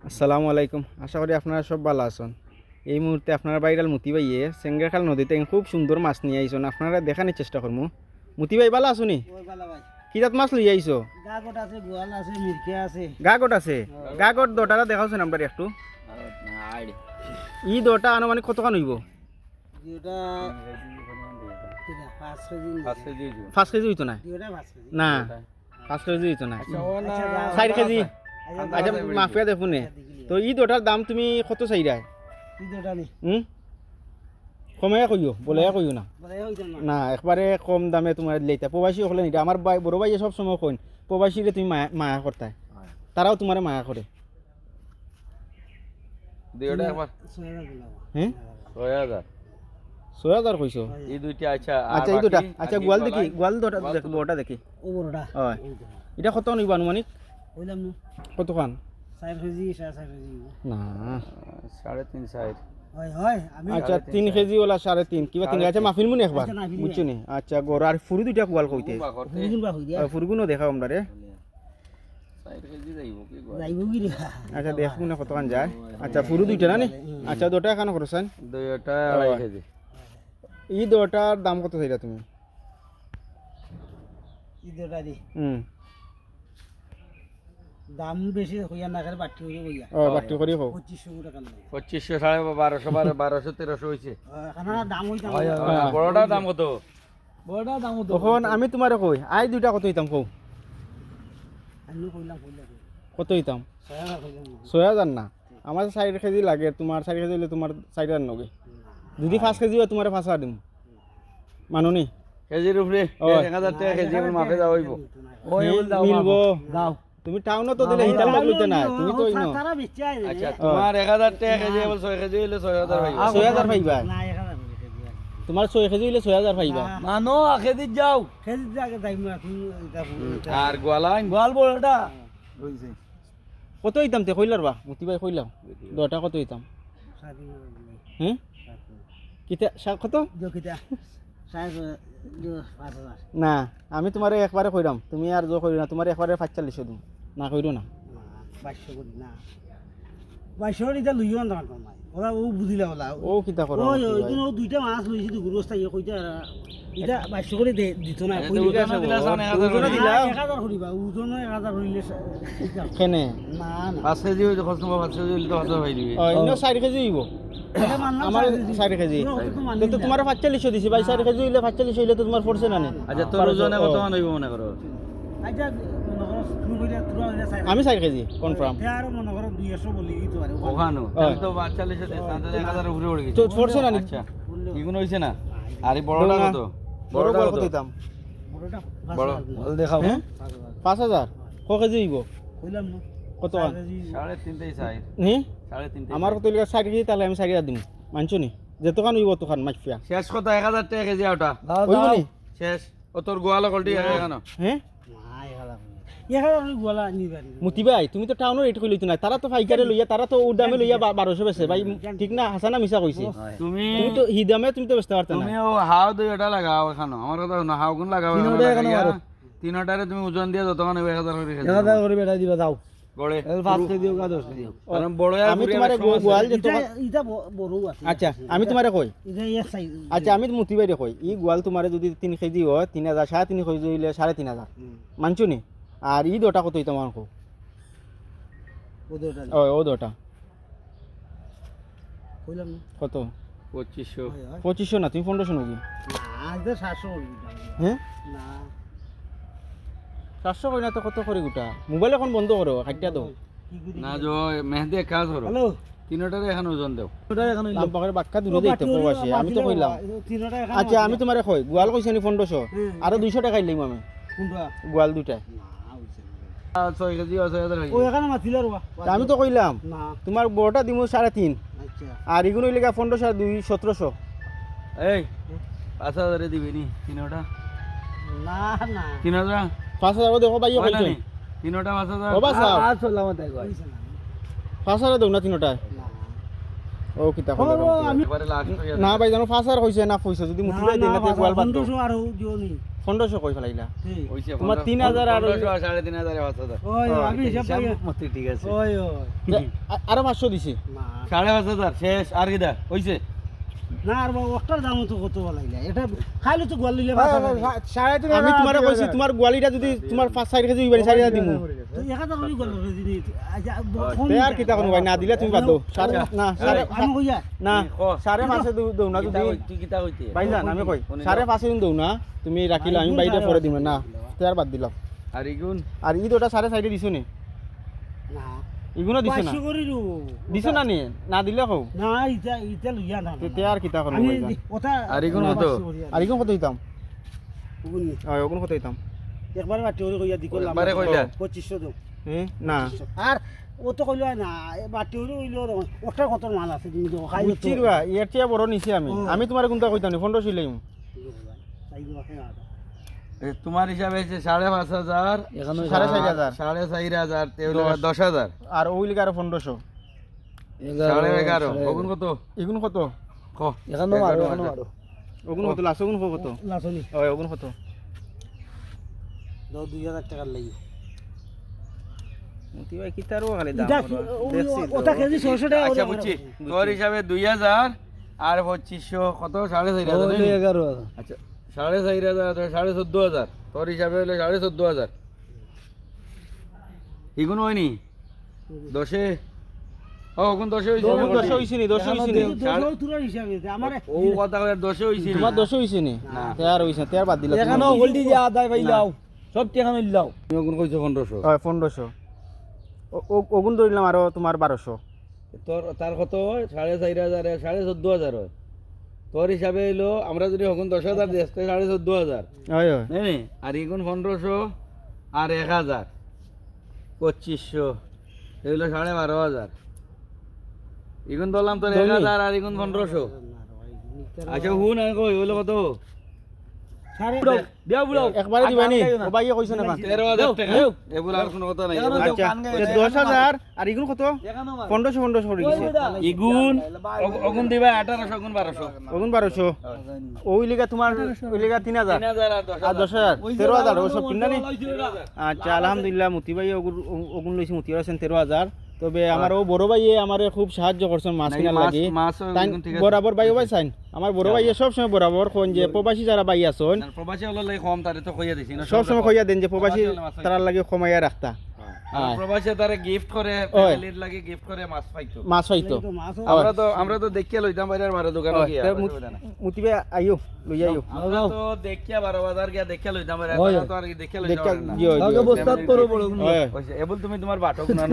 আসসালামু আলাইকুম। আশা করি আপনারা সব ভালো আছেন। এই মুহূর্তে আপনারা বাইরাল মতি ভাইয়ে সেঙ্গাখাল নদীতে খুব সুন্দর মাছ নিয়ে আইসন, আপনারা দেখানোর চেষ্টা করবো। মতি ভাই ভালো আছো নি? কি জাত মাছ লই আইছো? গাগট আছে, গোয়াল আছে, মিরকে আছে। গাগট আছে? গাগট দোটাটা দেখাওছেন আমরা একটু। ই দোটা আনুমানিক কতখান হইব? এটা 5 কেজি হইতো না? না 5 কেজি হইতো না, 4 কেজি। আচ্ছা মাফিয়া দেখুন। তো ই দোটার দাম তুমি কত চাইরায়? কমে কইও, বলে কইও না। না একবারে কম দামে তোমার লেতা প্রবাসী হলে নিটা। আমার ভাই বড় ভাই সব সময় কইন প্রবাসীরে তুমি মায়া করতায়, তারাও তোমার মায়া করে। হ্যাঁ 6,000 কইছো? এই দুইটা আচ্ছা আচ্ছা এই দুটা আচ্ছা গোয়াল দেখি, গোয়াল বড়টা দেখি। ও বড়টা হয় এটা কত নিব আনুমানিক? কইলাম না কতখান? 4 কেজি 4.5 কেজি না 3.5 সাইড। হয় হয় আমি আচ্ছা 3 কেজি ওলা 3.5 কিবা 3। আচ্ছা মাফিল মুন একবার আচ্ছা, মাফিল বুঝছো নি? আচ্ছা গর আর ফুরু দুইটা গোয়াল কইতে হুগুন বা হই দিয়া ফুরগুনো দেখাও আমরা রে। 4 কেজি যাইব কি গো? যাইবো কি রে। আচ্ছা দেখুন না কতখান যায়। আচ্ছা ফুরু দুইটা না নি? আচ্ছা দুটা এখান করছেন দুইটা 2.5 কেজি। ই দুটার দাম কত চাইরা তুমি? ইদোটা দি দাম বেশি হইয়া না করে বাটি হইয়া হইয়া ও বাটি করি কও 2500 টাকা লাগে 2500 1250 1200 1300 হইছে। এখানে দাম হইতা বড়টার দাম কত? বড়টা দাম তো তখন আমি তোমারে কই আই দুইটা কত হইতাম কও? আমি কইলাম কত হইতাম? 6000 কইলাম 6,000 না, আমার 4 কেজি লাগে। তোমার 4 কেজি হইলে তোমার 4,000 নগে। যদি 5 কেজি হয় তোমার 5,000 দিম, মানুনি? কেজির উপরে 1000 টাকা কেজি আমার মাপে যাও হইব। মিলবো দাও তুমি টাউনও তো দিলে হিতাল লাগলইতে না, তুমি তো ইনো। তারা বেচে আই আচ্ছা তোমার 1000 টাকা কেজি বল 6 কেজি হইলে 6000 হইব। 6,000 পাইবা। না 1000 তোমার 6 কেজি হইলে 6,000 পাইবা। মানো আখেদি যাও খেল জায়গা যাইম না তুমি এটা আর গোয়ালাইন গোয়াল বড়টা হইছে কত হইতাম তে কইলার বা মতি ভাই কইলাম দটা কত হইতাম? হুম কিতা কত? কিটা 5000 না আমি তোমারে একবারে কইরাম, তুমি আর জো কইরো না। তোমার একবারে 45 দিম, না কইরো না। 2200 করি না 2200 এটা লইও না তোমার ওরা ও বুঝিলা ওলা ও কিতা করো? ওই ওই দুইটা মাছ লইছি তো গুরুস্তা ইয়ে কইতা এটা 2200 করে দিত না কই দুইটা না দিলা 1000 দিলা 1000 করিবা ওজন 1000 হইলে কেনে না না 5 কেজি হইলে কষ্ট 5 কেজি হইলে তো 1000 হই দিবি। ও ইনো 4 কেজি হইব। এটা মানলাম আমার 4 কেজি তো তোমার 45 দিছি ভাই। 4 কেজি হইলে 45 হইলে তো তোমার পড়ছে না নি? আচ্ছা তোর ওজনে কত মান হইব মনে করো? আচ্ছা মনে করো তুমি কইলা তুরা হইলা আমি 4 কেজি কনফার্ম। আর মনে করো 200 বলি দিতে পারে ওখানো আমি তো 45 এ তাহলে 1000 উপরে উড়ে গেছে। তো পড়ছে না নি? আচ্ছা কি কোন হইছে না? আর এই বড়টা কত? বড় বড়টা কত কত? হইতাম? বড়টা বড় বল দেখাও। হ্যাঁ 5000 ক কেজি হইব? কইলাম না কত? 3.5 তেই চাই। হ্যাঁ 3.5 আমার কত লিগা 4 কেজি তাহলে আমি 4 দিম, মানছো নি? যেতখান হইব তখান মাছফিয়া শেষ কত 1000 টাকা কেজি ওটা হইব নি? শেষ ও তোর গোয়ালা কলটি এখানে হ্যাঁ এখানে আমি গোলা নিবারি মুতি ভাই তুমি তো টাউনের রেট কইলইতো না, তারা তো ফাইকারে লইয়া, তারা তো ওর দামে লইয়া 1200 বেচে ভাই। ঠিক না হাসানা মিছা কইছি? তুমি তুমি তো হি দামে তুমি তো বেচতে পারতে না। তুমি ও হাও দুইটা লাগাও এখানে আমার কথা না হাও গুণ লাগাও তিনটারে তুমি ওজন দিয়ে যতক্ষণ 1000 করে খেতে 1000 করে বেটা দিবা দাও গড়ে 5 কেজি দিও 10 কেজি দিও কারণ বড় আমি তোমারে গোয়াল যে এটা এটা বড় আছে আচ্ছা আমি তোমারে কই, এটা ইয়া সাইজ আচ্ছা আমি মুতি ভাইরে কই ই গোয়াল তোমারে যদি 3 কেজি হয় 3000, 3.5 কেজি হইলে 3500 মানছো নি? আর ই দটা কত হইতাম আমাকে? ওদেরটা ও দটা কইলাম না কত? 2500 2500 না, তুমি 1500 নাকি? না এটা 700 হ্যাঁ না 700 কই না তো কত করে গোটা? মোবাইল এখন বন্ধ করো, খাইটা দাও। না জো মেহেদি কাজ করো হ্যালো তিনটারে এখন ওজন দাও ওটা এখন লাম পাখের বাক্কা দূরে যাইতে প্রবাসী, আমি তো কইলাম। তিনটা এখন আচ্ছা আমি তোমারে কই গোয়াল কইছি নি 1500 আর 200 টাকা লইম আমি কোনটা গোয়াল দুইটা। না হইছে 6 কেজি 6000 হই ও এখানে মাছিল রবা তা আমি তো কইলাম না তোমার বড়টা দিমু 3.5 আচ্ছা আর এগুলো লেগা 1500 আর 2 1700। এই 5000 এ দিবি নি তিনটা না না 3000 5000 দেখো ভাইয়া কইলা কইছো নি তিনটা 5000 ও বাসা আজ চললাম তাই কই পাঁচ হাজার দাও না তিনটায়। না ও কিতা কইলা আমি একবারে লাস্ট হইয়া না ভাই জানো 5000 হইছে না পয়সা যদি মুতি ভাই দেন না গোয়াল বাদ দাও। 1500 আর দিও নি 1500 কই ফেলাইলা হইছে তোমার 3000 আর 1500 3500 5000 ওই আমি হিসাব পাই মতে ঠিক আছে ওই আরো 500 দিছি না 5500 শেষ আর কি দা হইছে না আর ওটার দাম তো কত লাগলা এটা খাইলে তো গোয়াল লিলে আমি তোমারে কইছি তোমার গোয়ালিটা যদি তোমার 5-6 কেজি হইবানি 4000 দিমু তো 1000 করে গোয়াল দিদি আচ্ছা তে আর কিতা কোন ভাই না দিলে তুমি বাদ দাও সাড়ে না সাড়ে আমি কইয়া না 5.5 দৌ না যদি তুই কিতা হইতে ভাইজান আমি কই 5.5 দিন দৌ না তুমি রাখিলা আমি বাইরে পরে দিম না তে আর বাদ দিলাম আর ইগুন আর ই দুটা 4.5 দিছো নি না ইগুনো দিছো না 500 করে রু দিছো না নি না দিলে কও না ইটা লইয়া না তে আর কিতা কোন আমি ভাইজান ওটা আর ইগুন কত? আর ইগুন কত দিতাম উগুনি হয় ওগুন কত দিতাম একবার বাটি ওরে কইয়া দি করলাম একবারে কইলা? 2500 দাও না আর ও তো কইলো না বাটি ওরে কইলো ওটার কত মাল আছে তুমি তো খাই তো চিরবা এর চেয়ে বড় নিছি আমি আমি তোমার কোনটা কইতাম নি 1500 লইম তোমার হিসাবে হচ্ছে 5500 এখানে 4.5 4.5 তেহলে 10000 আর ওই লিগা আর 1500 11.5 ওগুন কত ইগুন কত ক এখানে মারো এখানে মারো ওগুন কত লাস্ট ওগুন কত লাসনি হয় ওগুন কত দাও 2000 টাকা লাগি মুতি ভাই কিতারও খালি দাম এটা ওটা কেজি 600 টাকা আচ্ছা বুঝছি তোর হিসাবে 2000 আর 2500 কত 4.5 আচ্ছা 4.5 14000 তোর হিসাবে হলো 14000 ইগুন হয়নি 10 ও ওগুন 10 হইছে ওগুন 10 হইছে নি 10 হইছে নি দুশো তুরার হিসাবে আমার ও কথা কই 10 হইছে তোমার 10 হইছে নি না। তে আর হইছে তে আর বাদ দিলা এখানে হোল্ডি যে আদায় পাইলাও সব টাকা মিললাও তুমি ওগুন কইছো 1500 হয় 1500 ওগুন ধরিলাম আর তোমার 1200 তোর তার কত 4.5 14000 হয় তোর হিসাবে হইলো আমরা যদি ওগুন 10000 দিই তাহলে 14000 হয় হয় নেই আর ইগুন 1500 আর 1000 2500 এগুলো 12500 ইগুন ধরলাম তোর 1000 আর ইগুন 1500 আচ্ছা হুন আর কই হইলো কত দেও বুড়াও একবারে দিবানি ও ভাই কইছ না 13000 টাকা এগুলো আর কোনো কথা নাই আচ্ছা 10000 আর ইগুন কত 1500 করে গেছে ইগুন ওগুন দিবা 1800 ওগুন 1200 ওগুন 1200 ওই লিগা তোমার ওই লিগা 3000 3000 আর 10000 13000 ও সব কিনা নি আচ্ছা আলহামদুলিল্লাহ মুতি ভাই ওগুন লইছি মুতি আছেন 13000 তবে আমার ও বড় ভাইয়ে আমারে খুব সাহায্য করছেন মাছ কিনার লাগি তাই বরাবর ভাই ভাই চাইন আমার বড় ভাইয়ে সব সময় বরাবর কোন যে প্রবাসী যারা ভাই আছেন প্রবাসী হলো লাই কম তারে তো কইয়া দিছি না সব সময় কইয়া দেন যে প্রবাসী তারার লাগি কমাইয়া রাখতা আর প্রবাসী তারে গিফট করে ফ্যামিলির লাগি গিফট করে মাছ পাইতো মাছ হইতো আমরা তো দেখিয়া লইতাম বাইরের বারো দোকানে গিয়া মুতি ভাই আইও লই আইও আমরা তো দেখিয়া 12 বাজার গিয়া দেখিয়া লইতাম বাইরে তো আর দেখিয়া লইতাম না জিও বস্তাত করো বড় এবল তুমি তোমার বাটক না